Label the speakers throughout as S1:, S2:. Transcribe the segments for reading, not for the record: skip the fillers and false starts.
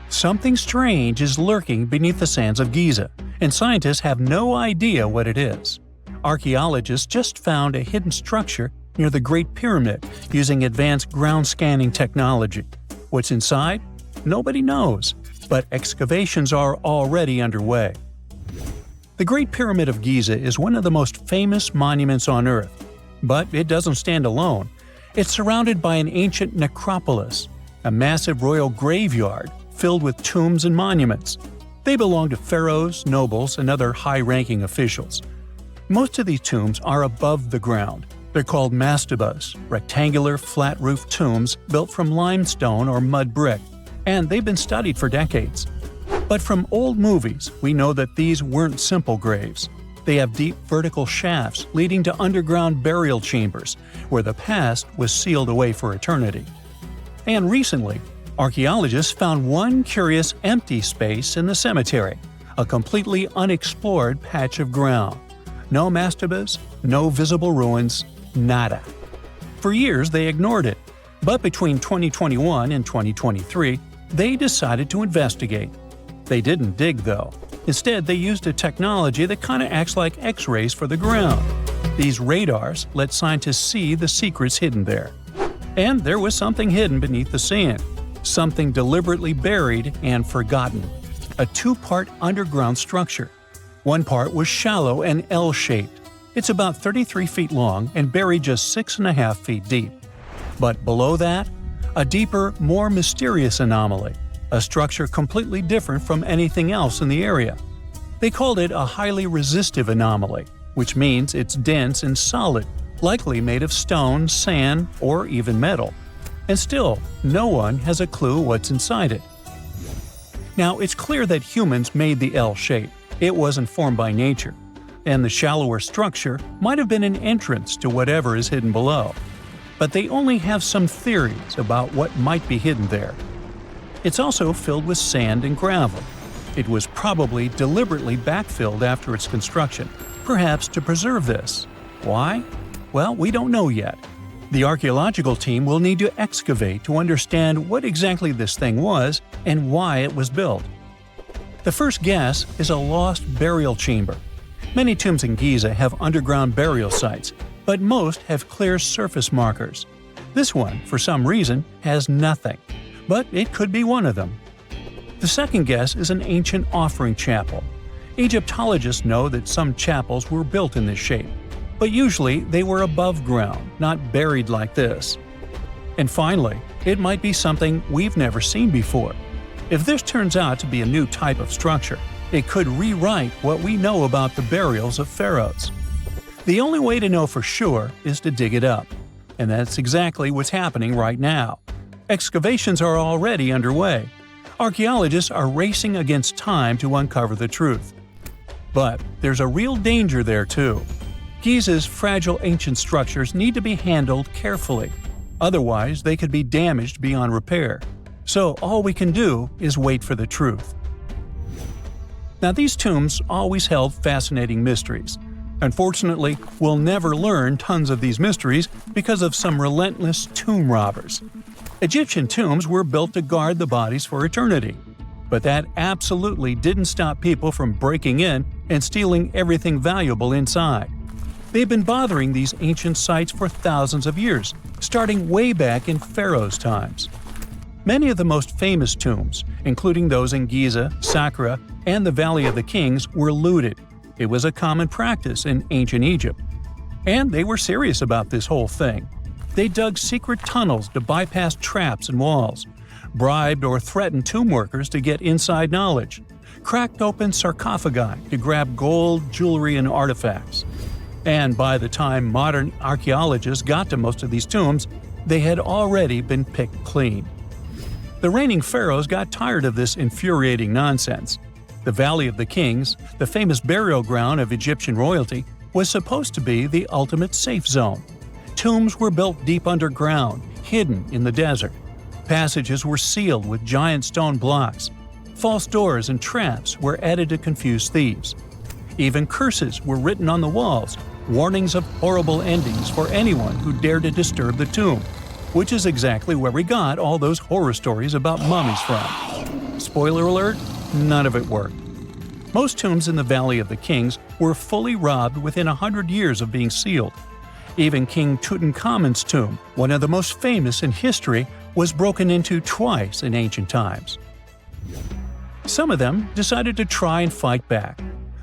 S1: Something strange is lurking beneath the sands of Giza, and scientists have no idea what it is. Archaeologists just found a hidden structure near the Great Pyramid using advanced ground scanning technology. What's inside? Nobody knows, but excavations are already underway. The Great Pyramid of Giza is one of the most famous monuments on Earth, but it doesn't stand alone. It's surrounded by an ancient necropolis, a massive royal graveyard filled with tombs and monuments. They belong to pharaohs, nobles, and other high-ranking officials. Most of these tombs are above the ground. They're called mastabas, rectangular, flat-roofed tombs built from limestone or mud brick, and they've been studied for decades. But from old movies, we know that these weren't simple graves. They have deep vertical shafts leading to underground burial chambers, where the past was sealed away for eternity. And recently, archaeologists found one curious empty space in the cemetery, a completely unexplored patch of ground. No mastabas, no visible ruins, nada. For years they ignored it, but between 2021 and 2023, they decided to investigate. They didn't dig though. Instead, they used a technology that kind of acts like X-rays for the ground. These radars let scientists see the secrets hidden there. And there was something hidden beneath the sand, something deliberately buried and forgotten. A two-part underground structure. One part was shallow and L-shaped. It's about 33 feet long and buried just 6.5 feet deep. But below that, a deeper, more mysterious anomaly, a structure completely different from anything else in the area. They called it a highly resistive anomaly, which means it's dense and solid, likely made of stone, sand, or even metal. And still, no one has a clue what's inside it. Now, it's clear that humans made the L shape. It wasn't formed by nature. And the shallower structure might have been an entrance to whatever is hidden below. But they only have some theories about what might be hidden there. It's also filled with sand and gravel. It was probably deliberately backfilled after its construction, perhaps to preserve this. Why? Well, we don't know yet. The archaeological team will need to excavate to understand what exactly this thing was and why it was built. The first guess is a lost burial chamber. Many tombs in Giza have underground burial sites, but most have clear surface markers. This one, for some reason, has nothing, but it could be one of them. The second guess is an ancient offering chapel. Egyptologists know that some chapels were built in this shape, but usually they were above ground, not buried like this. And finally, it might be something we've never seen before. If this turns out to be a new type of structure, it could rewrite what we know about the burials of pharaohs. The only way to know for sure is to dig it up. And that's exactly what's happening right now. Excavations are already underway. Archaeologists are racing against time to uncover the truth. But there's a real danger there too. Giza's fragile ancient structures need to be handled carefully. Otherwise, they could be damaged beyond repair. So all we can do is wait for the truth. Now, these tombs always held fascinating mysteries. Unfortunately, we'll never learn tons of these mysteries because of some relentless tomb robbers. Egyptian tombs were built to guard the bodies for eternity. But that absolutely didn't stop people from breaking in and stealing everything valuable inside. They've been bothering these ancient sites for thousands of years, starting way back in Pharaoh's times. Many of the most famous tombs, including those in Giza, Saqqara, and the Valley of the Kings, were looted. It was a common practice in ancient Egypt. And they were serious about this whole thing. They dug secret tunnels to bypass traps and walls, bribed or threatened tomb workers to get inside knowledge, cracked open sarcophagi to grab gold, jewelry, and artifacts. And by the time modern archaeologists got to most of these tombs, they had already been picked clean. The reigning pharaohs got tired of this infuriating nonsense. The Valley of the Kings, the famous burial ground of Egyptian royalty, was supposed to be the ultimate safe zone. Tombs were built deep underground, hidden in the desert. Passages were sealed with giant stone blocks. False doors and traps were added to confuse thieves. Even curses were written on the walls, warnings of horrible endings for anyone who dared to disturb the tomb. which is exactly where we got all those horror stories about mummies from. Spoiler alert, none of it worked. Most tombs in the Valley of the Kings were fully robbed within 100 years of being sealed. Even King Tutankhamun's tomb, one of the most famous in history, was broken into twice in ancient times. Some of them decided to try and fight back.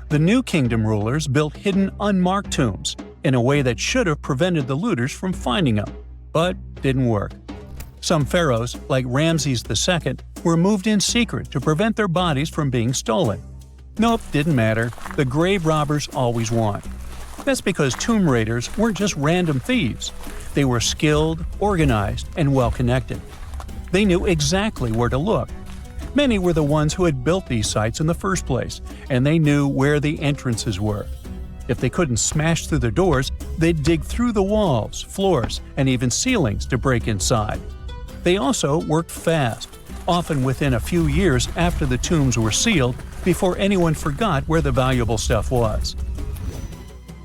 S1: The New Kingdom rulers built hidden unmarked tombs in a way that should have prevented the looters from finding them, but didn't work. Some pharaohs, like Ramses II, were moved in secret to prevent their bodies from being stolen. Nope, didn't matter. The grave robbers always won. That's because tomb raiders weren't just random thieves. They were skilled, organized, and well-connected. They knew exactly where to look. Many were the ones who had built these sites in the first place, and they knew where the entrances were. If they couldn't smash through the doors, they'd dig through the walls, floors, and even ceilings to break inside. They also worked fast, often within a few years after the tombs were sealed, before anyone forgot where the valuable stuff was.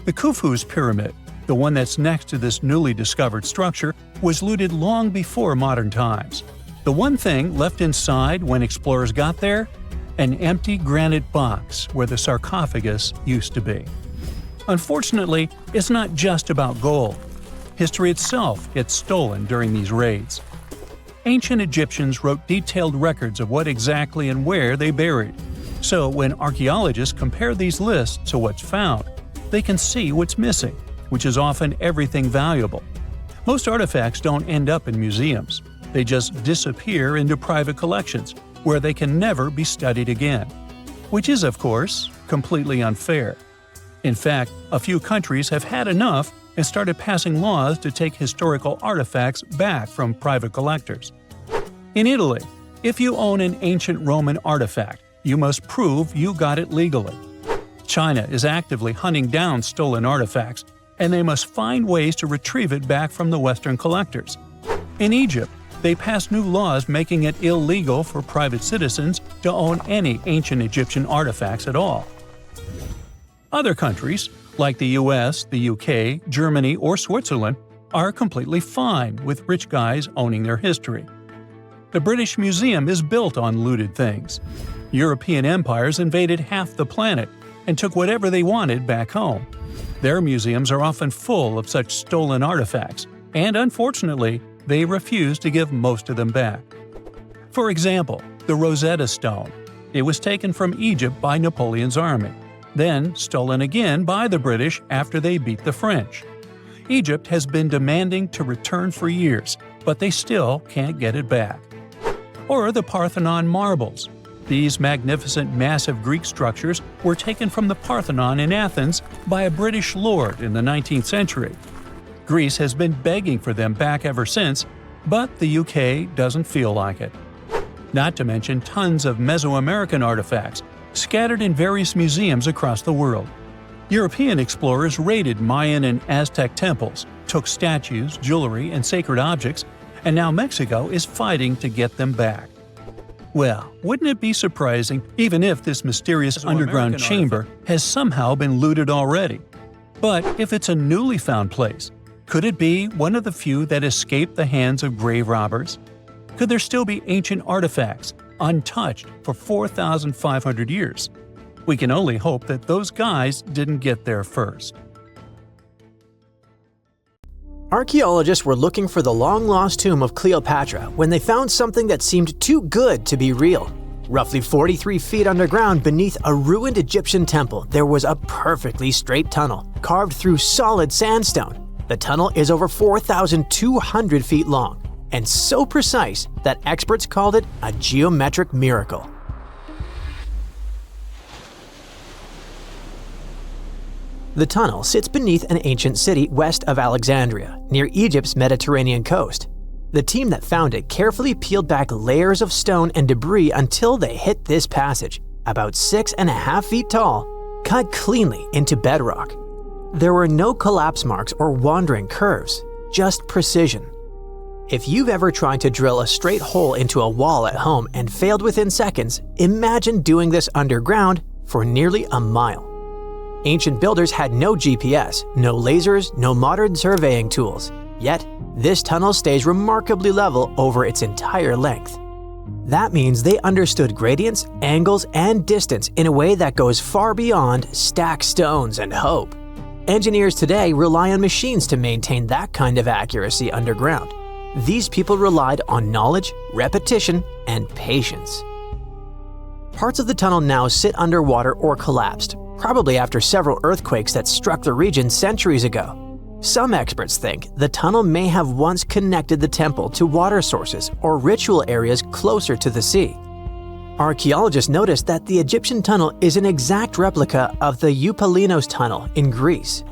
S1: The Khufu's pyramid, the one that's next to this newly discovered structure, was looted long before modern times. The one thing left inside when explorers got there? An empty granite box where the sarcophagus used to be. Unfortunately, it's not just about gold. History itself gets stolen during these raids. Ancient Egyptians wrote detailed records of what exactly and where they buried. So when archaeologists compare these lists to what's found, they can see what's missing, which is often everything valuable. Most artifacts don't end up in museums. They just disappear into private collections, where they can never be studied again. Which is, of course, completely unfair. In fact, a few countries have had enough and started passing laws to take historical artifacts back from private collectors. In Italy, if you own an ancient Roman artifact, you must prove you got it legally. China is actively hunting down stolen artifacts, and they must find ways to retrieve it back from the Western collectors. In Egypt, they passed new laws making it illegal for private citizens to own any ancient Egyptian artifacts at all. Other countries, like the US, the UK, Germany, or Switzerland, are completely fine with rich guys owning their history. The British Museum is built on looted things. European empires invaded half the planet and took whatever they wanted back home. Their museums are often full of such stolen artifacts, and unfortunately, they refuse to give most of them back. For example, the Rosetta Stone. It was taken from Egypt by Napoleon's army, then stolen again by the British after they beat the French. Egypt has been demanding to return for years, but they still can't get it back. Or the Parthenon marbles. These magnificent massive Greek structures were taken from the Parthenon in Athens by a British lord in the 19th century. Greece has been begging for them back ever since, but the UK doesn't feel like it. Not to mention tons of Mesoamerican artifacts, scattered in various museums across the world. European explorers raided Mayan and Aztec temples, took statues, jewelry, and sacred objects, and now Mexico is fighting to get them back. Well, wouldn't it be surprising even if this mysterious underground chamber has somehow been looted already? But if it's a newly found place, could it be one of the few that escaped the hands of grave robbers? Could there still be ancient artifacts, untouched for 4,500 years? We can only hope that those guys didn't get there first.
S2: Archaeologists were looking for the long-lost tomb of Cleopatra when they found something that seemed too good to be real. Roughly 43 feet underground beneath a ruined Egyptian temple, there was a perfectly straight tunnel, carved through solid sandstone. The tunnel is over 4,200 feet long, and so precise that experts called it a geometric miracle. The tunnel sits beneath an ancient city west of Alexandria, near Egypt's Mediterranean coast. The team that found it carefully peeled back layers of stone and debris until they hit this passage, about 6.5 feet tall, cut cleanly into bedrock. There were no collapse marks or wandering curves, just precision. If you've ever tried to drill a straight hole into a wall at home and failed within seconds, imagine doing this underground for nearly a mile. Ancient builders had no GPS, no lasers, no modern surveying tools. Yet, this tunnel stays remarkably level over its entire length. That means they understood gradients, angles, and distance in a way that goes far beyond stack stones and hope. Engineers today rely on machines to maintain that kind of accuracy underground. These people relied on knowledge, repetition, and patience. Parts of the tunnel now sit underwater or collapsed, probably after several earthquakes that struck the region centuries ago. Some experts think the tunnel may have once connected the temple to water sources or ritual areas closer to the sea. Archaeologists noticed that the Egyptian tunnel is an exact replica of the Eupalinos tunnel in Greece.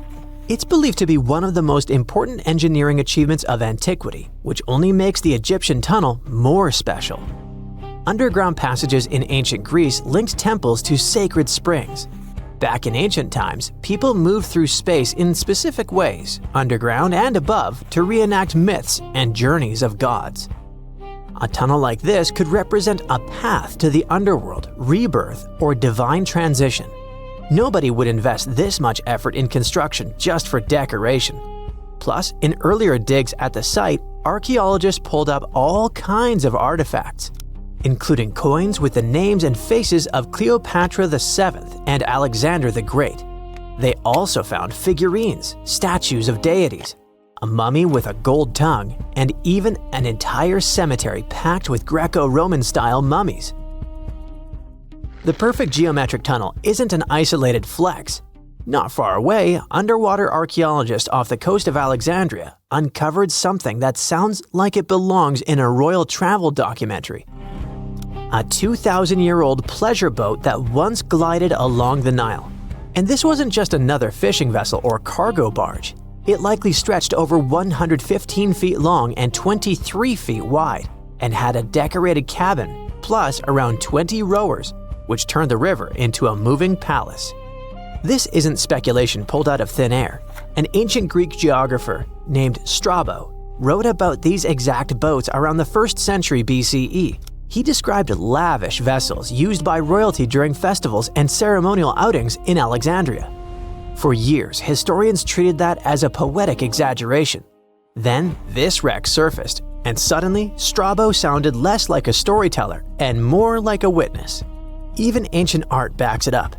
S2: It's believed to be one of the most important engineering achievements of antiquity, which only makes the Egyptian tunnel more special. Underground passages in ancient Greece linked temples to sacred springs. Back in ancient times, people moved through space in specific ways, underground and above, to reenact myths and journeys of gods. A tunnel like this could represent a path to the underworld, rebirth, or divine transition. Nobody would invest this much effort in construction just for decoration. Plus, in earlier digs at the site, archaeologists pulled up all kinds of artifacts, including coins with the names and faces of Cleopatra VII and Alexander the Great. They also found figurines, statues of deities, a mummy with a gold tongue, and even an entire cemetery packed with Greco-Roman style mummies. The perfect geometric tunnel isn't an isolated flex. Not far away, underwater archaeologists off the coast of Alexandria uncovered something that sounds like it belongs in a royal travel documentary. A 2,000-year-old pleasure boat that once glided along the Nile. And this wasn't just another fishing vessel or cargo barge. It likely stretched over 115 feet long and 23 feet wide, and had a decorated cabin, plus around 20 rowers, which turned the river into a moving palace. This isn't speculation pulled out of thin air. An ancient Greek geographer named Strabo wrote about these exact boats around the 1st century BCE. He described lavish vessels used by royalty during festivals and ceremonial outings in Alexandria. For years, historians treated that as a poetic exaggeration. Then, this wreck surfaced, and suddenly, Strabo sounded less like a storyteller and more like a witness. Even ancient art backs it up.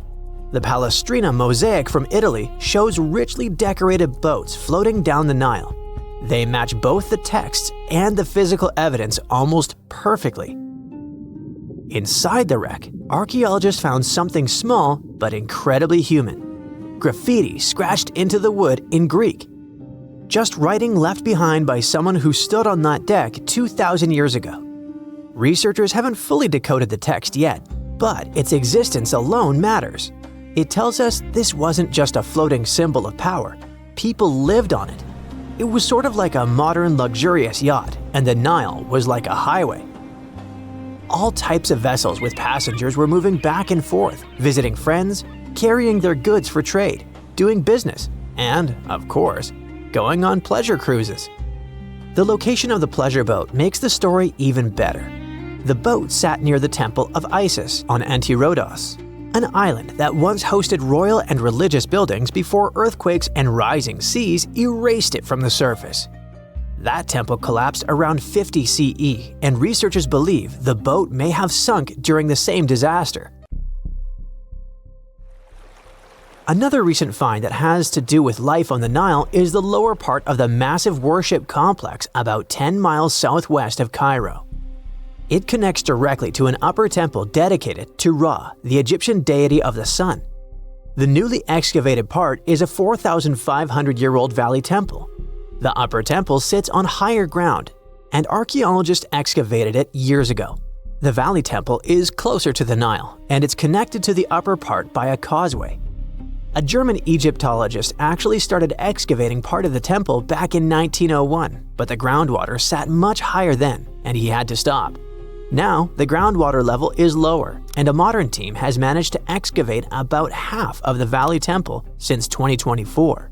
S2: The Palestrina mosaic from Italy shows richly decorated boats floating down the Nile. They match both the texts and the physical evidence almost perfectly. Inside the wreck, archaeologists found something small but incredibly human. Graffiti scratched into the wood in Greek. Just writing left behind by someone who stood on that deck 2,000 years ago. Researchers haven't fully decoded the text yet, but its existence alone matters. It tells us this wasn't just a floating symbol of power. People lived on it. It was sort of like a modern luxurious yacht, and the Nile was like a highway. All types of vessels with passengers were moving back and forth, visiting friends, carrying their goods for trade, doing business, and, of course, going on pleasure cruises. The location of the pleasure boat makes the story even better. The boat sat near the temple of Isis on Antirodos, an island that once hosted royal and religious buildings before earthquakes and rising seas erased it from the surface. That temple collapsed around 50 CE, and researchers believe the boat may have sunk during the same disaster. Another recent find that has to do with life on the Nile is the lower part of the massive worship complex about 10 miles southwest of Cairo. It connects directly to an upper temple dedicated to Ra, the Egyptian deity of the sun. The newly excavated part is a 4,500-year-old valley temple. The upper temple sits on higher ground, and archaeologists excavated it years ago. The valley temple is closer to the Nile, and it's connected to the upper part by a causeway. A German Egyptologist actually started excavating part of the temple back in 1901, but the groundwater sat much higher then, and he had to stop. Now, the groundwater level is lower, and a modern team has managed to excavate about half of the valley temple since 2024.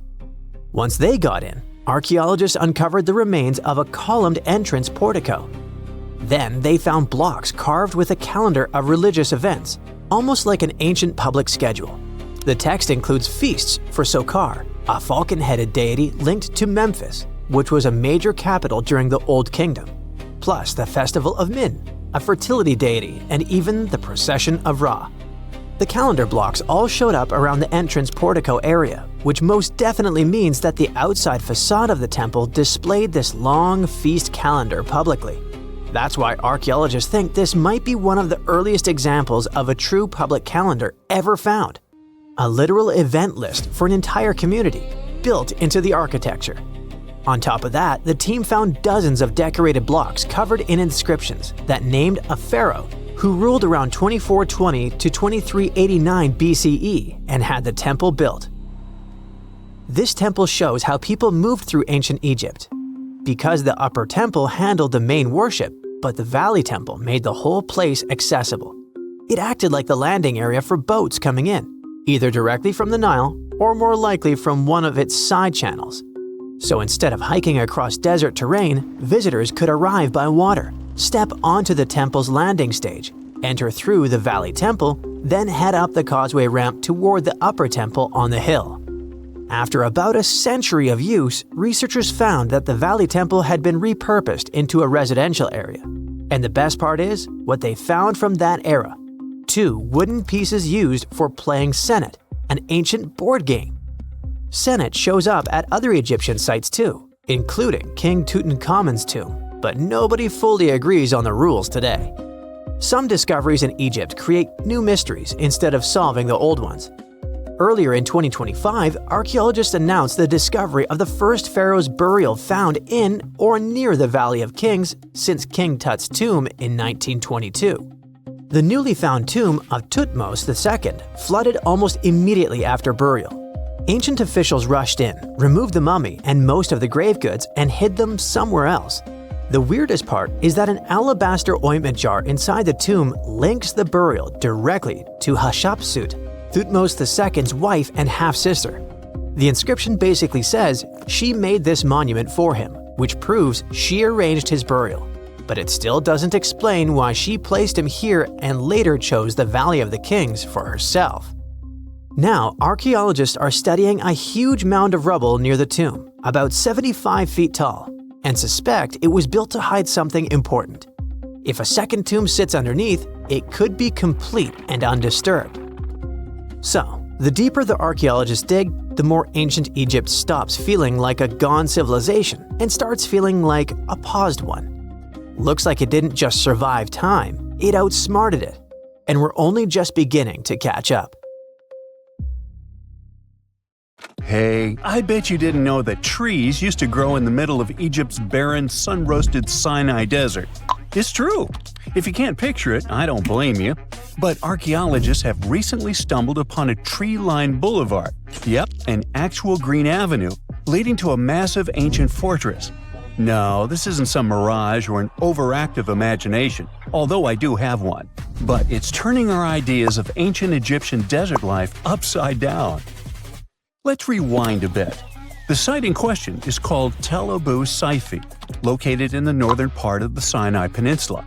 S2: Once they got in, archaeologists uncovered the remains of a columned entrance portico. Then they found blocks carved with a calendar of religious events, almost like an ancient public schedule. The text includes feasts for Saqqara, a falcon-headed deity linked to Memphis, which was a major capital during the Old Kingdom, plus the Festival of Min, a fertility deity, and even the Procession of Ra. The calendar blocks all showed up around the entrance portico area, which most definitely means that the outside facade of the temple displayed this long feast calendar publicly. That's why archaeologists think this might be one of the earliest examples of a true public calendar ever found. A literal event list for an entire community, built into the architecture. On top of that, the team found dozens of decorated blocks covered in inscriptions that named a pharaoh who ruled around 2420 to 2389 BCE and had the temple built. This temple shows how people moved through ancient Egypt. Because the upper temple handled the main worship, but the valley temple made the whole place accessible. It acted like the landing area for boats coming in, either directly from the Nile or more likely from one of its side channels. So instead of hiking across desert terrain, visitors could arrive by water, step onto the temple's landing stage, enter through the valley temple, then head up the causeway ramp toward the upper temple on the hill. After about a century of use, researchers found that the Valley Temple had been repurposed into a residential area. And the best part is, what they found from that era: 2 wooden pieces used for playing Senet, an ancient board game. Senet shows up at other Egyptian sites too, including King Tutankhamun's tomb, but nobody fully agrees on the rules today. Some discoveries in Egypt create new mysteries instead of solving the old ones. Earlier in 2025, archaeologists announced the discovery of the first pharaoh's burial found in or near the Valley of Kings since King Tut's tomb in 1922. The newly found tomb of Thutmose II flooded almost immediately after burial. Ancient officials rushed in, removed the mummy and most of the grave goods, and hid them somewhere else. The weirdest part is that an alabaster ointment jar inside the tomb links the burial directly to Hatshepsut, Thutmose II's wife and half-sister. The inscription basically says she made this monument for him, which proves she arranged his burial. But it still doesn't explain why she placed him here and later chose the Valley of the Kings for herself. Now, archaeologists are studying a huge mound of rubble near the tomb, about 75 feet tall, and suspect it was built to hide something important. If a second tomb sits underneath, it could be complete and undisturbed. So, the deeper the archaeologists dig, the more ancient Egypt stops feeling like a gone civilization and starts feeling like a paused one. Looks like it didn't just survive time, it outsmarted it. And we're only just beginning to catch up.
S1: Hey, I bet you didn't know that trees used to grow in the middle of Egypt's barren, sun-roasted Sinai desert. It's true. If you can't picture it, I don't blame you. But archaeologists have recently stumbled upon a tree-lined boulevard. Yep, an actual green avenue leading to a massive ancient fortress. No, this isn't some mirage or an overactive imagination, although I do have one. But it's turning our ideas of ancient Egyptian desert life upside down. Let's rewind a bit. The site in question is called Tel Abu Saifi, located in the northern part of the Sinai Peninsula.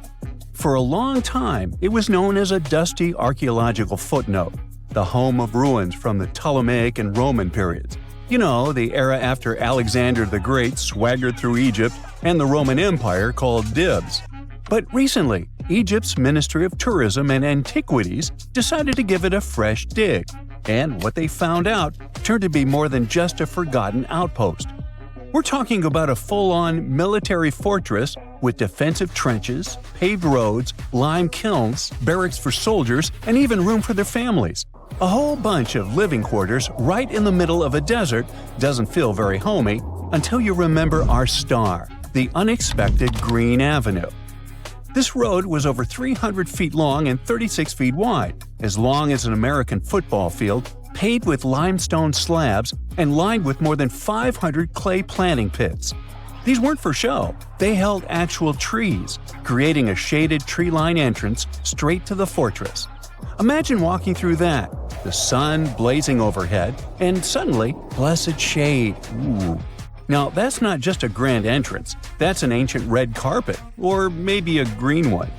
S1: For a long time, it was known as a dusty archaeological footnote, the home of ruins from the Ptolemaic and Roman periods. You know, the era after Alexander the Great swaggered through Egypt and the Roman Empire called dibs. But recently, Egypt's Ministry of Tourism and Antiquities decided to give it a fresh dig. And what they found out turned to be more than just a forgotten outpost. We're talking about a full-on military fortress with defensive trenches, paved roads, lime kilns, barracks for soldiers, and even room for their families. A whole bunch of living quarters right in the middle of a desert doesn't feel very homey until you remember our star, the unexpected Green Avenue. This road was over 300 feet long and 36 feet wide, as long as an American football field, paved with limestone slabs and lined with more than 500 clay planting pits. These weren't for show, they held actual trees, creating a shaded tree-line entrance straight to the fortress. Imagine walking through that, the sun blazing overhead, and suddenly, blessed shade. Ooh. Now, that's not just a grand entrance, that's an ancient red carpet, or maybe a green one.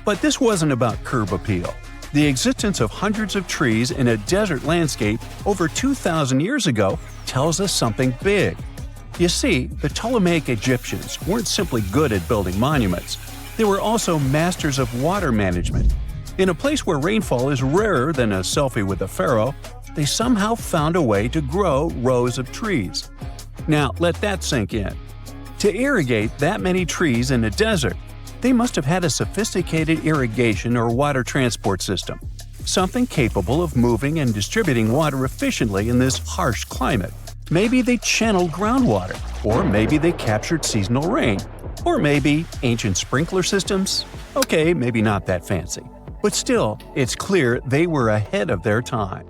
S1: But this wasn't about curb appeal. The existence of hundreds of trees in a desert landscape over 2,000 years ago tells us something big. You see, the Ptolemaic Egyptians weren't simply good at building monuments. They were also masters of water management. In a place where rainfall is rarer than a selfie with a pharaoh, they somehow found a way to grow rows of trees. Now, let that sink in. To irrigate that many trees in a desert, they must have had a sophisticated irrigation or water transport system, something capable of moving and distributing water efficiently in this harsh climate. Maybe they channeled groundwater, or maybe they captured seasonal rain, or maybe ancient sprinkler systems. Okay, maybe not that fancy. But still, it's clear they were ahead of their time.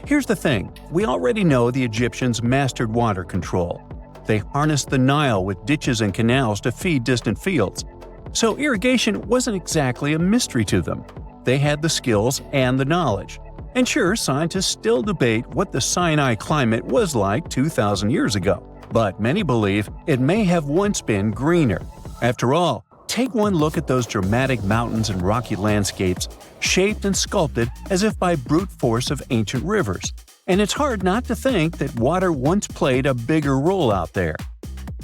S1: Here's the thing, we already know the Egyptians mastered water control. They harnessed the Nile with ditches and canals to feed distant fields. So irrigation wasn't exactly a mystery to them. They had the skills and the knowledge. And sure, scientists still debate what the Sinai climate was like 2,000 years ago, but many believe it may have once been greener. After all, take one look at those dramatic mountains and rocky landscapes, shaped and sculpted as if by brute force of ancient rivers. And it's hard not to think that water once played a bigger role out there.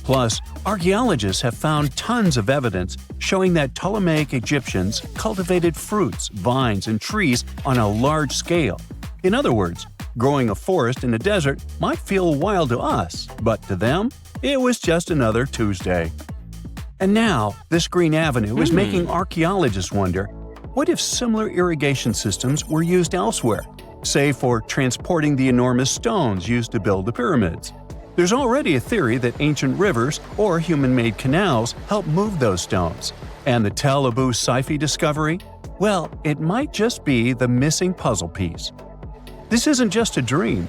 S1: Plus, archaeologists have found tons of evidence showing that Ptolemaic Egyptians cultivated fruits, vines, and trees on a large scale. In other words, growing a forest in a desert might feel wild to us, but to them, it was just another Tuesday. And now, this green avenue is making archaeologists wonder, what if similar irrigation systems were used elsewhere, say for transporting the enormous stones used to build the pyramids? There's already a theory that ancient rivers or human-made canals helped move those stones. And the Tel Abu Saifi discovery? Well, it might just be the missing puzzle piece. This isn't just a dream.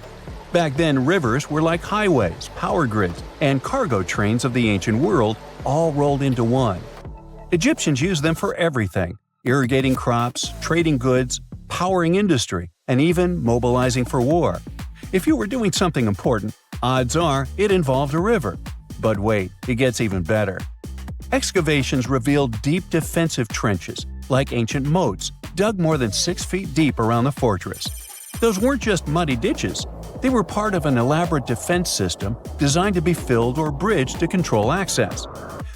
S1: Back then, rivers were like highways, power grids, and cargo trains of the ancient world, all rolled into one. Egyptians used them for everything: irrigating crops, trading goods, powering industry, and even mobilizing for war. If you were doing something important, odds are it involved a river. But wait, it gets even better. Excavations revealed deep defensive trenches, like ancient moats, dug more than 6 feet deep around the fortress. Those weren't just muddy ditches. They were part of an elaborate defense system designed to be filled or bridged to control access.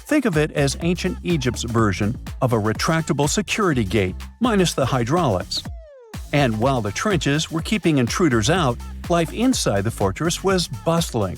S1: Think of it as ancient Egypt's version of a retractable security gate, minus the hydraulics. And while the trenches were keeping intruders out, life inside the fortress was bustling.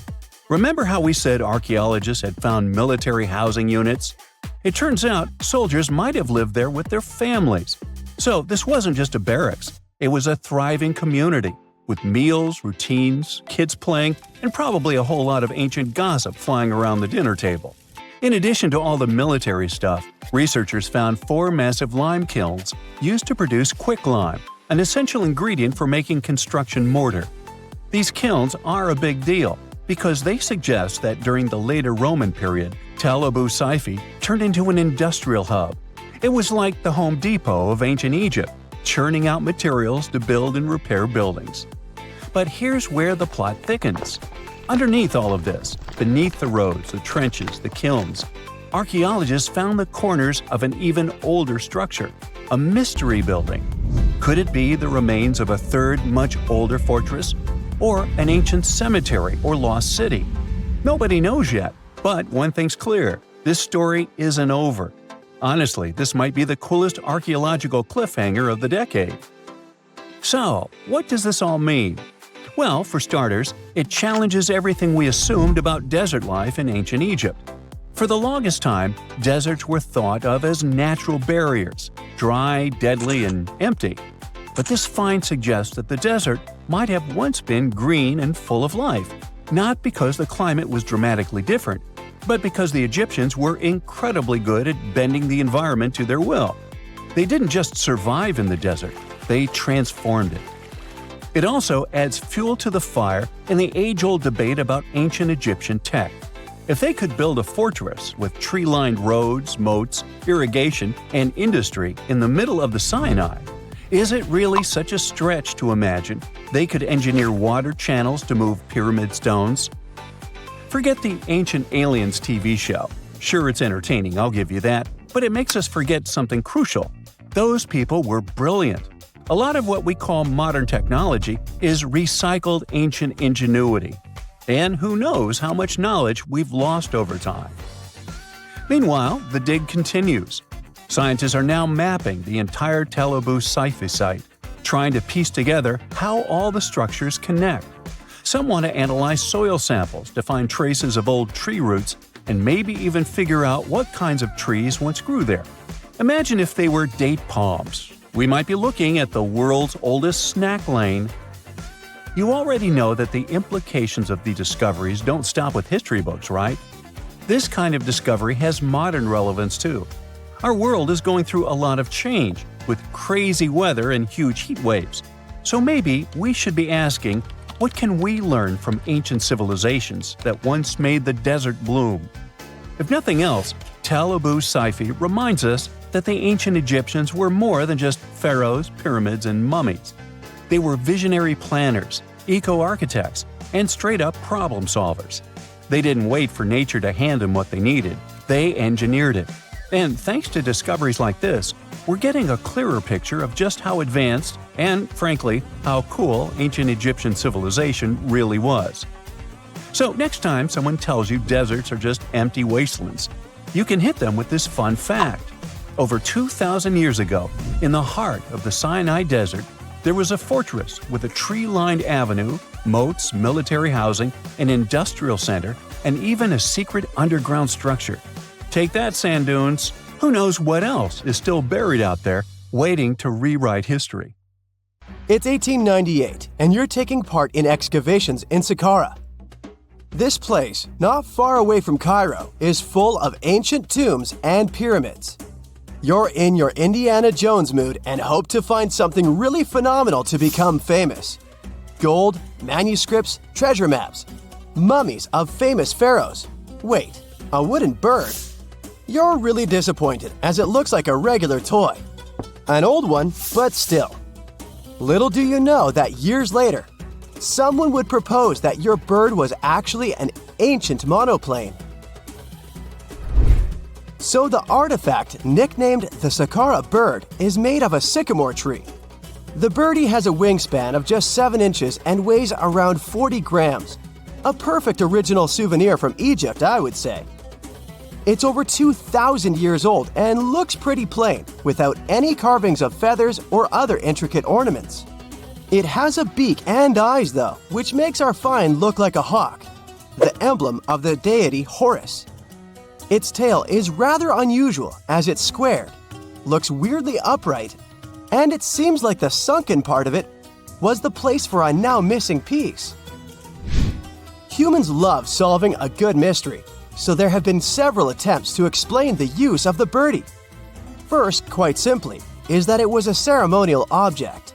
S1: Remember how we said archaeologists had found military housing units? It turns out soldiers might have lived there with their families. So this wasn't just a barracks. It was a thriving community, with meals, routines, kids playing, and probably a whole lot of ancient gossip flying around the dinner table. In addition to all the military stuff, researchers found 4 massive lime kilns used to produce quicklime, an essential ingredient for making construction mortar. These kilns are a big deal because they suggest that during the later Roman period, Tel Abu Saifi turned into an industrial hub. It was like the Home Depot of ancient Egypt, churning out materials to build and repair buildings. But here's where the plot thickens. Underneath all of this, beneath the roads, the trenches, the kilns, archaeologists found the corners of an even older structure, a mystery building. Could it be the remains of a third, much older fortress? Or an ancient cemetery or lost city? Nobody knows yet, but one thing's clear, this story isn't over. Honestly, this might be the coolest archaeological cliffhanger of the decade. So, what does this all mean? Well, for starters, it challenges everything we assumed about desert life in ancient Egypt. For the longest time, deserts were thought of as natural barriers, dry, deadly, and empty. But this find suggests that the desert might have once been green and full of life, not because the climate was dramatically different, but because the Egyptians were incredibly good at bending the environment to their will. They didn't just survive in the desert, they transformed it. It also adds fuel to the fire in the age-old debate about ancient Egyptian tech. If they could build a fortress with tree-lined roads, moats, irrigation, and industry in the middle of the Sinai, is it really such a stretch to imagine they could engineer water channels to move pyramid stones? Forget the Ancient Aliens TV show. Sure, it's entertaining, I'll give you that, but it makes us forget something crucial. Those people were brilliant. A lot of what we call modern technology is recycled ancient ingenuity. And who knows how much knowledge we've lost over time. Meanwhile, the dig continues. Scientists are now mapping the entire Tel Abu Saifi site, trying to piece together how all the structures connect. Some want to analyze soil samples to find traces of old tree roots and maybe even figure out what kinds of trees once grew there. Imagine if they were date palms. We might be looking at the world's oldest snack lane. You already know that the implications of the discoveries don't stop with history books, right? This kind of discovery has modern relevance too. Our world is going through a lot of change, with crazy weather and huge heat waves. So maybe we should be asking, what can we learn from ancient civilizations that once made the desert bloom? If nothing else, Tel Abu Saifi reminds us that the ancient Egyptians were more than just pharaohs, pyramids, and mummies. They were visionary planners, eco-architects, and straight-up problem solvers. They didn't wait for nature to hand them what they needed. They engineered it. And thanks to discoveries like this, we're getting a clearer picture of just how advanced and, frankly, how cool ancient Egyptian civilization really was. So next time someone tells you deserts are just empty wastelands, you can hit them with this fun fact. Over 2,000 years ago, in the heart of the Sinai desert, there was a fortress with a tree-lined avenue, moats, military housing, an industrial center, and even a secret underground structure. Take that, sand dunes! Who knows what else is still buried out there, waiting to rewrite history?
S3: It's 1898, and you're taking part in excavations in Saqqara. This place, not far away from Cairo, is full of ancient tombs and pyramids. You're in your Indiana Jones mood and hope to find something really phenomenal to become famous. Gold, manuscripts, treasure maps, mummies of famous pharaohs. Wait, a wooden bird? You're really disappointed as it looks like a regular toy. An old one, but still. Little do you know that years later, someone would propose that your bird was actually an ancient monoplane. So the artifact, nicknamed the Saqqara bird, is made of a sycamore tree. The birdie has a wingspan of just 7 inches and weighs around 40 grams. A perfect original souvenir from Egypt, I would say. It's over 2,000 years old and looks pretty plain, without any carvings of feathers or other intricate ornaments. It has a beak and eyes though, which makes our find look like a hawk, the emblem of the deity Horus. Its tail is rather unusual as it's squared, looks weirdly upright, and it seems like the sunken part of it was the place for a now missing piece. Humans love solving a good mystery, so there have been several attempts to explain the use of the birdie. First, quite simply, is that it was a ceremonial object.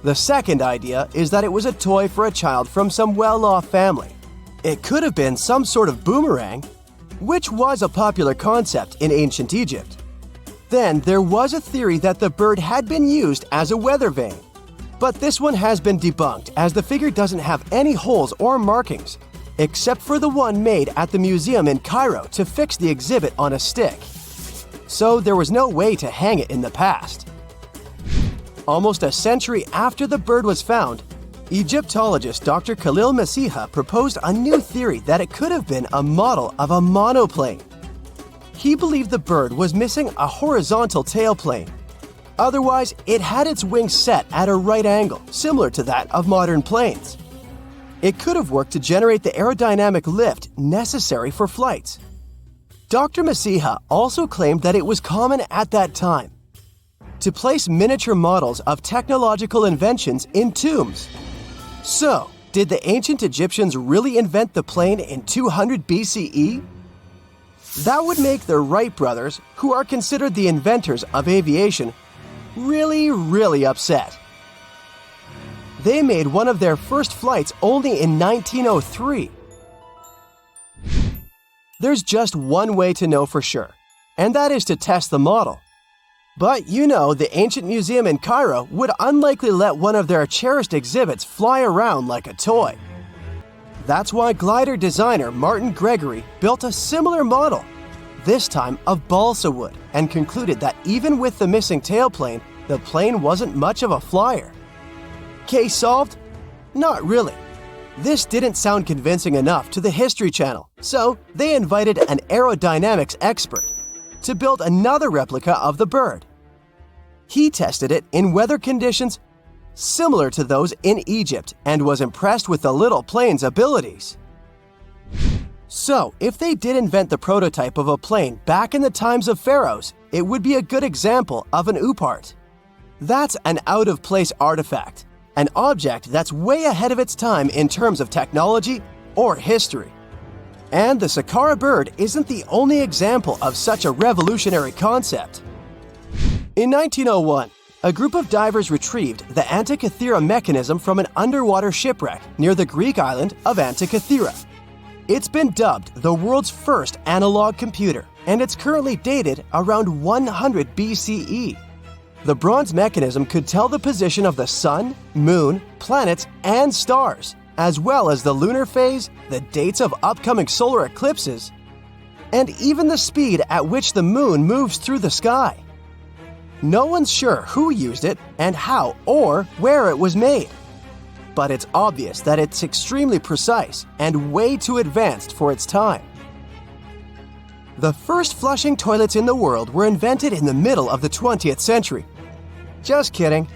S3: The second idea is that it was a toy for a child from some well-off family. It could have been some sort of boomerang, which was a popular concept in ancient Egypt. Then there was a theory that the bird had been used as a weather vane. But this one has been debunked as the figure doesn't have any holes or markings, except for the one made at the museum in Cairo to fix the exhibit on a stick. So there was no way to hang it in the past. Almost a century after the bird was found, Egyptologist Dr. Khalil Masiha proposed a new theory that it could have been a model of a monoplane. He believed the bird was missing a horizontal tailplane. Otherwise, it had its wings set at a right angle, similar to that of modern planes. It could have worked to generate the aerodynamic lift necessary for flights. Dr. Masiha also claimed that it was common at that time to place miniature models of technological inventions in tombs. So, did the ancient Egyptians really invent the plane in 200 BCE? That would make the Wright brothers, who are considered the inventors of aviation, really upset. They made one of their first flights only in 1903. There's just one way to know for sure, and that is to test the model. But you know, the ancient museum in Cairo would unlikely let one of their cherished exhibits fly around like a toy. That's why glider designer Martin Gregory built a similar model, this time of balsa wood, and concluded that even with the missing tailplane, the plane wasn't much of a flyer. Case solved? Not really. This didn't sound convincing enough to the History Channel, so they invited an aerodynamics expert to build another replica of the bird. He tested it in weather conditions similar to those in Egypt and was impressed with the little plane's abilities. So, if they did invent the prototype of a plane back in the times of pharaohs, it would be a good example of an oopart. That's an out-of-place artifact, an object that's way ahead of its time in terms of technology or history. And the Saqqara bird isn't the only example of such a revolutionary concept. In 1901, a group of divers retrieved the Antikythera mechanism from an underwater shipwreck near the Greek island of Antikythera. It's been dubbed the world's first analog computer, and it's currently dated around 100 BCE. The bronze mechanism could tell the position of the sun, moon, planets, and stars, as well as the lunar phase, the dates of upcoming solar eclipses, and even the speed at which the moon moves through the sky. No one's sure who used it and how or where it was made. But it's obvious that it's extremely precise and way too advanced for its time. The first flushing toilets in the world were invented in the middle of the 20th century. Just kidding.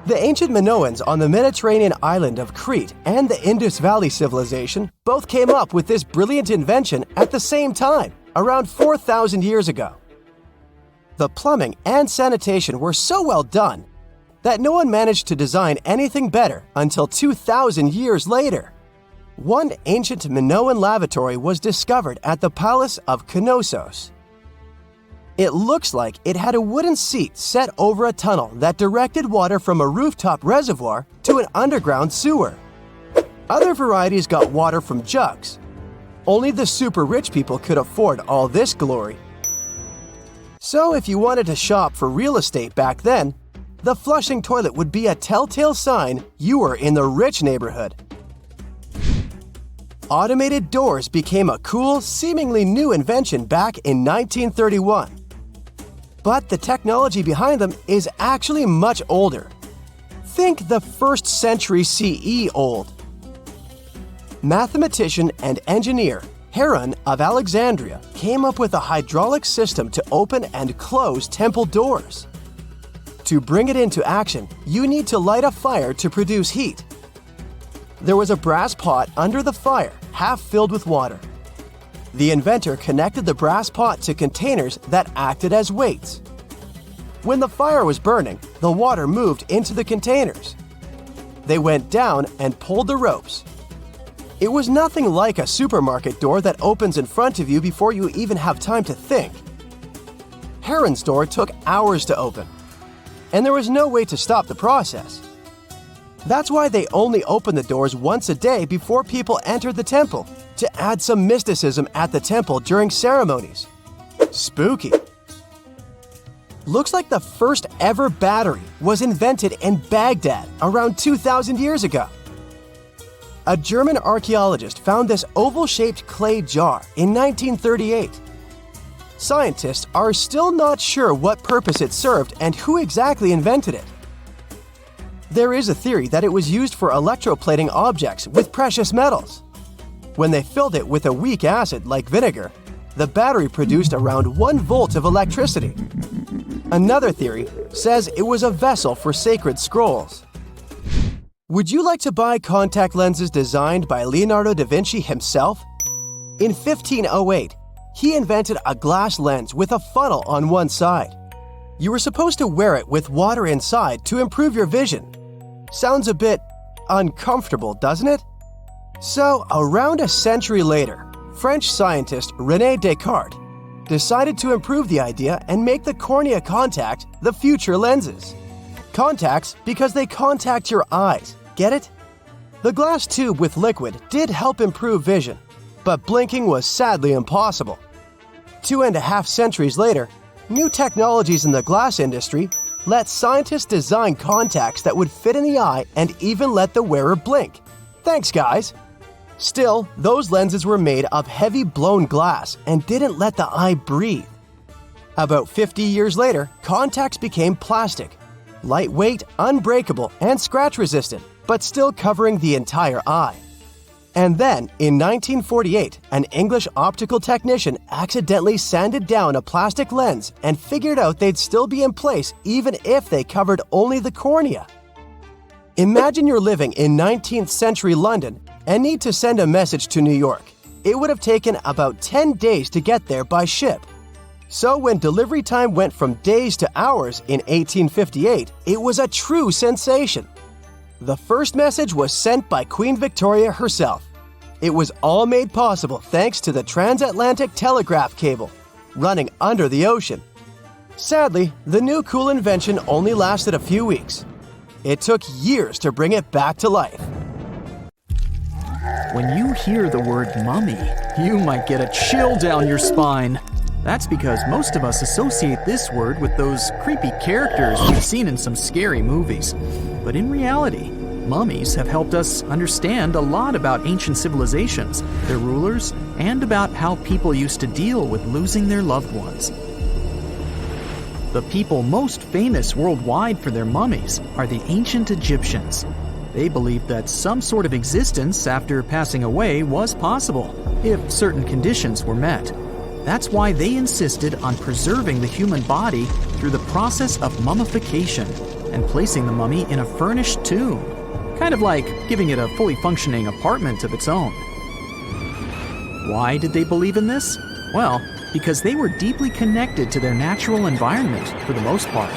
S3: The ancient Minoans on the Mediterranean island of Crete and the Indus Valley civilization both came up with this brilliant invention at the same time, around 4,000 years ago. The plumbing and sanitation were so well done that no one managed to design anything better until 2,000 years later. One ancient Minoan lavatory was discovered at the Palace of Knossos. It looks like it had a wooden seat set over a tunnel that directed water from a rooftop reservoir to an underground sewer. Other varieties got water from jugs. Only the super rich people could afford all this glory. So if you wanted to shop for real estate back then, the flushing toilet would be a telltale sign you were in the rich neighborhood. Automated doors became a cool, seemingly new invention back in 1931. But the technology behind them is actually much older. Think the 1st century CE old. Mathematician and engineer Heron of Alexandria came up with a hydraulic system to open and close temple doors. To bring it into action, you need to light a fire to produce heat. There was a brass pot under the fire, half filled with water. The inventor connected the brass pot to containers that acted as weights. When the fire was burning, the water moved into the containers. They went down and pulled the ropes. It was nothing like a supermarket door that opens in front of you before you even have time to think. Heron's door took hours to open, and there was no way to stop the process. That's why they only opened the doors once a day before people entered the temple, to add some mysticism at the temple during ceremonies. Spooky. Looks like the first ever battery was invented in Baghdad around 2,000 years ago. A German archaeologist found this oval-shaped clay jar in 1938. Scientists are still not sure what purpose it served and who exactly invented it. There is a theory that it was used for electroplating objects with precious metals. When they filled it with a weak acid like vinegar, the battery produced around 1 volt of electricity. Another theory says it was a vessel for sacred scrolls. Would you like to buy contact lenses designed by Leonardo da Vinci himself? In 1508, he invented a glass lens with a funnel on one side. You were supposed to wear it with water inside to improve your vision. Sounds a bit uncomfortable, doesn't it? So, around a century later, French scientist René Descartes decided to improve the idea and make the cornea contact the future lenses. Contacts because they contact your eyes, get it? The glass tube with liquid did help improve vision, but blinking was sadly impossible. 2.5 centuries later, new technologies in the glass industry let scientists design contacts that would fit in the eye and even let the wearer blink. Thanks, guys! Still, those lenses were made of heavy blown glass and didn't let the eye breathe. About 50 years later, contacts became plastic, lightweight, unbreakable, and scratch-resistant, but still covering the entire eye. And then, in 1948, an English optical technician accidentally sanded down a plastic lens and figured out they'd still be in place even if they covered only the cornea. Imagine you're living in 19th century London and need to send a message to New York. It would have taken about 10 days to get there by ship. So when delivery time went from days to hours in 1858, it was a true sensation. The first message was sent by Queen Victoria herself. It was all made possible thanks to the transatlantic telegraph cable, running under the ocean. Sadly, the new cool invention only lasted a few weeks. It took years to bring it back to life.
S4: When you hear the word mummy, you might get a chill down your spine. That's because most of us associate this word with those creepy characters we've seen in some scary movies. But in reality, mummies have helped us understand a lot about ancient civilizations, their rulers, and about how people used to deal with losing their loved ones. The people most famous worldwide for their mummies are the ancient Egyptians. They believed that some sort of existence after passing away was possible, if certain conditions were met. That's why they insisted on preserving the human body through the process of mummification and placing the mummy in a furnished tomb, kind of like giving it a fully functioning apartment of its own. Why did they believe in this? Well, because they were deeply connected to their natural environment for the most part.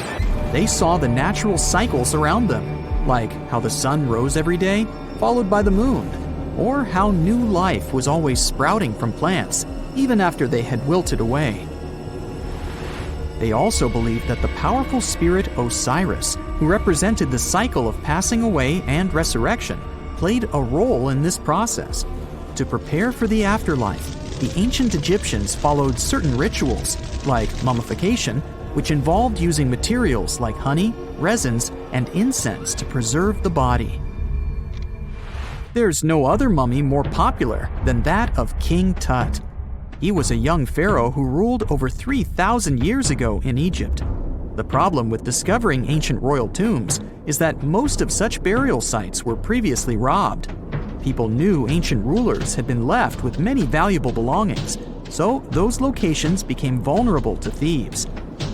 S4: They saw the natural cycles around them, like how the sun rose every day, followed by the moon, or how new life was always sprouting from plants, even after they had wilted away. They also believed that the powerful spirit Osiris, who represented the cycle of passing away and resurrection, played a role in this process. To prepare for the afterlife, the ancient Egyptians followed certain rituals, like mummification, which involved using materials like honey, resins, and incense to preserve the body. There's no other mummy more popular than that of King Tut. He was a young pharaoh who ruled over 3,000 years ago in Egypt. The problem with discovering ancient royal tombs is that most of such burial sites were previously robbed. People knew ancient rulers had been left with many valuable belongings, so those locations became vulnerable to thieves.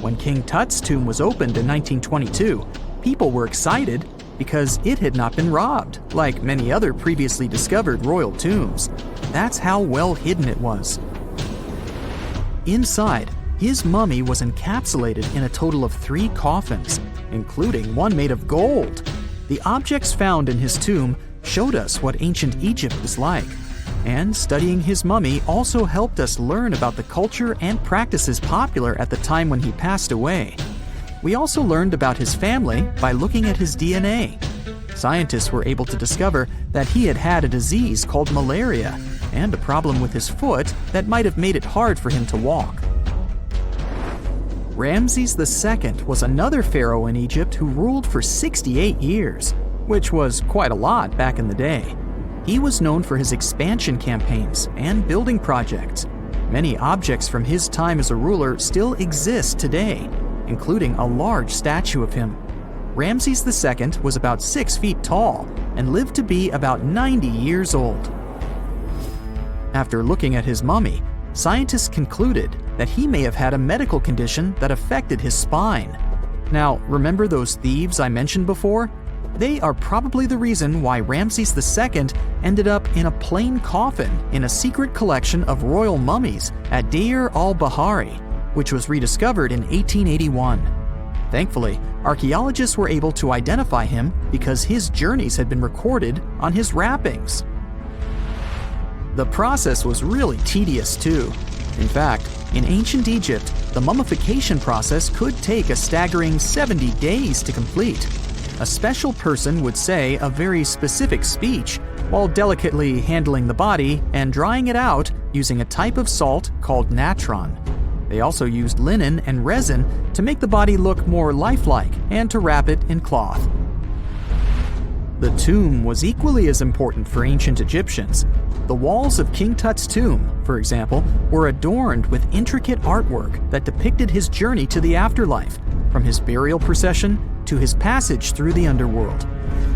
S4: When King Tut's tomb was opened in 1922, people were excited because it had not been robbed, like many other previously discovered royal tombs. That's how well hidden it was. Inside, his mummy was encapsulated in a total of 3 coffins, including one made of gold. The objects found in his tomb showed us what ancient Egypt was like, and studying his mummy also helped us learn about the culture and practices popular at the time when he passed away. We also learned about his family by looking at his DNA. Scientists were able to discover that he had had a disease called malaria and a problem with his foot that might have made it hard for him to walk. Ramses II was another pharaoh in Egypt who ruled for 68 years, which was quite a lot back in the day. He was known for his expansion campaigns and building projects. Many objects from his time as a ruler still exist today, including a large statue of him. Ramses II was about 6 feet tall and lived to be about 90 years old. After looking at his mummy, scientists concluded that he may have had a medical condition that affected his spine. Now, remember those thieves I mentioned before? They are probably the reason why Ramses II ended up in a plain coffin in a secret collection of royal mummies at Deir al-Bahari, which was rediscovered in 1881. Thankfully, archaeologists were able to identify him because his journeys had been recorded on his wrappings. The process was really tedious too. In fact, in ancient Egypt, the mummification process could take a staggering 70 days to complete. A special person would say a very specific speech while delicately handling the body and drying it out using a type of salt called natron. They also used linen and resin to make the body look more lifelike and to wrap it in cloth. The tomb was equally as important for ancient Egyptians. The walls of King Tut's tomb, for example, were adorned with intricate artwork that depicted his journey to the afterlife, from his burial procession to his passage through the underworld.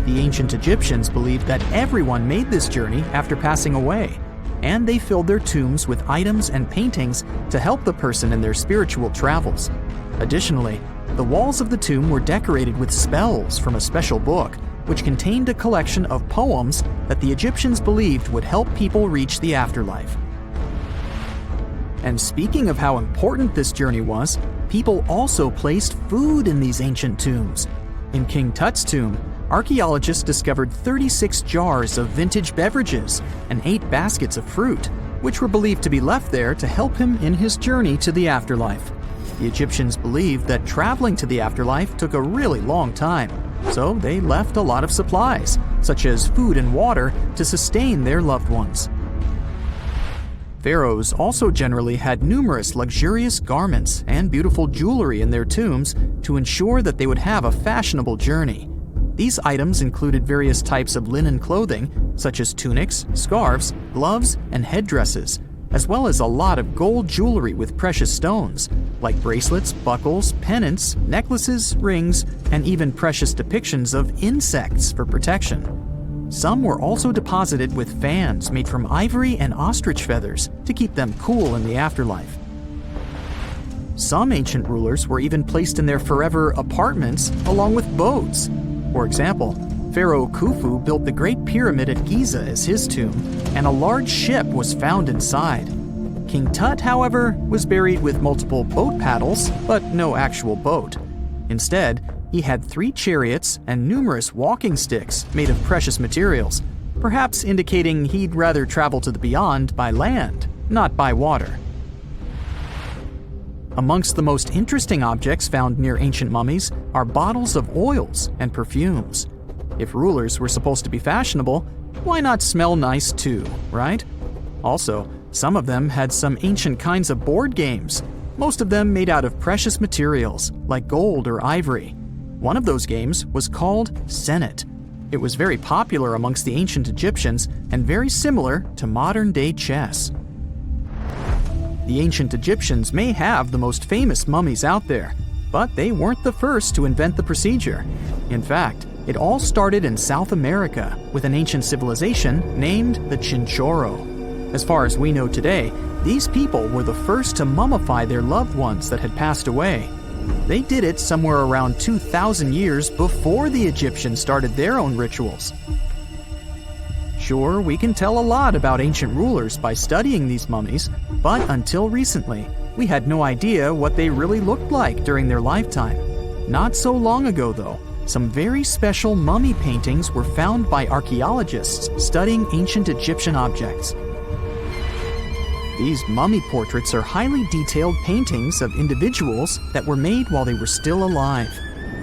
S4: The ancient Egyptians believed that everyone made this journey after passing away, and they filled their tombs with items and paintings to help the person in their spiritual travels. Additionally, the walls of the tomb were decorated with spells from a special book, which contained a collection of poems that the Egyptians believed would help people reach the afterlife. And speaking of how important this journey was, people also placed food in these ancient tombs. In King Tut's tomb, archaeologists discovered 36 jars of vintage beverages and 8 baskets of fruit, which were believed to be left there to help him in his journey to the afterlife. The Egyptians believed that traveling to the afterlife took a really long time, so they left a lot of supplies, such as food and water, to sustain their loved ones. Pharaohs also generally had numerous luxurious garments and beautiful jewelry in their tombs to ensure that they would have a fashionable journey. These items included various types of linen clothing, such as tunics, scarves, gloves, and headdresses, as well as a lot of gold jewelry with precious stones, like bracelets, buckles, pendants, necklaces, rings, and even precious depictions of insects for protection. Some were also deposited with fans made from ivory and ostrich feathers to keep them cool in the afterlife. Some ancient rulers were even placed in their forever apartments along with boats. For example, Pharaoh Khufu built the Great Pyramid at Giza as his tomb, and a large ship was found inside. King Tut, however, was buried with multiple boat paddles, but no actual boat. Instead, he had 3 chariots and numerous walking sticks made of precious materials, perhaps indicating he'd rather travel to the beyond by land, not by water. Amongst the most interesting objects found near ancient mummies are bottles of oils and perfumes. If rulers were supposed to be fashionable, why not smell nice too, right? Also, some of them had some ancient kinds of board games, most of them made out of precious materials like gold or ivory. One of those games was called Senet. It was very popular amongst the ancient Egyptians and very similar to modern-day chess. The ancient Egyptians may have the most famous mummies out there, but they weren't the first to invent the procedure. In fact, it all started in South America with an ancient civilization named the Chinchorro. As far as we know today, these people were the first to mummify their loved ones that had passed away. They did it somewhere around 2,000 years before the Egyptians started their own rituals. Sure, we can tell a lot about ancient rulers by studying these mummies, but until recently, we had no idea what they really looked like during their lifetime. Not so long ago, though, some very special mummy paintings were found by archaeologists studying ancient Egyptian objects. These mummy portraits are highly detailed paintings of individuals that were made while they were still alive.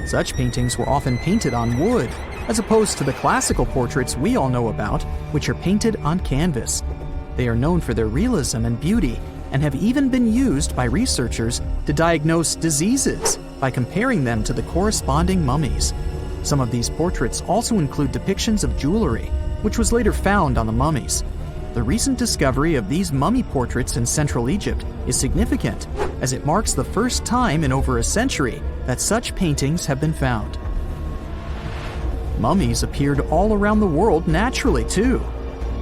S4: Such paintings were often painted on wood, as opposed to the classical portraits we all know about, which are painted on canvas. They are known for their realism and beauty, and have even been used by researchers to diagnose diseases by comparing them to the corresponding mummies. Some of these portraits also include depictions of jewelry, which was later found on the mummies. The recent discovery of these mummy portraits in Central Egypt is significant, as it marks the first time in over a century that such paintings have been found. Mummies appeared all around the world naturally, too.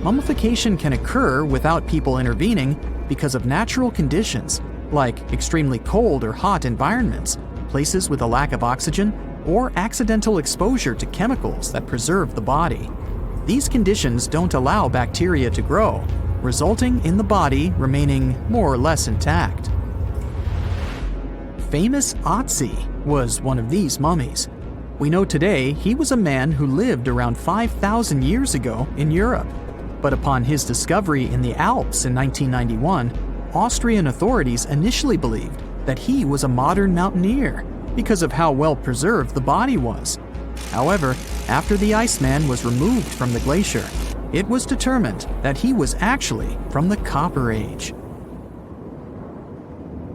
S4: Mummification can occur without people intervening because of natural conditions, like extremely cold or hot environments, places with a lack of oxygen, or accidental exposure to chemicals that preserve the body. These conditions don't allow bacteria to grow, resulting in the body remaining more or less intact. Famous Otzi was one of these mummies. We know today he was a man who lived around 5,000 years ago in Europe. But upon his discovery in the Alps in 1991, Austrian authorities initially believed that he was a modern mountaineer because of how well preserved the body was. However, after the Iceman was removed from the glacier, it was determined that he was actually from the Copper Age.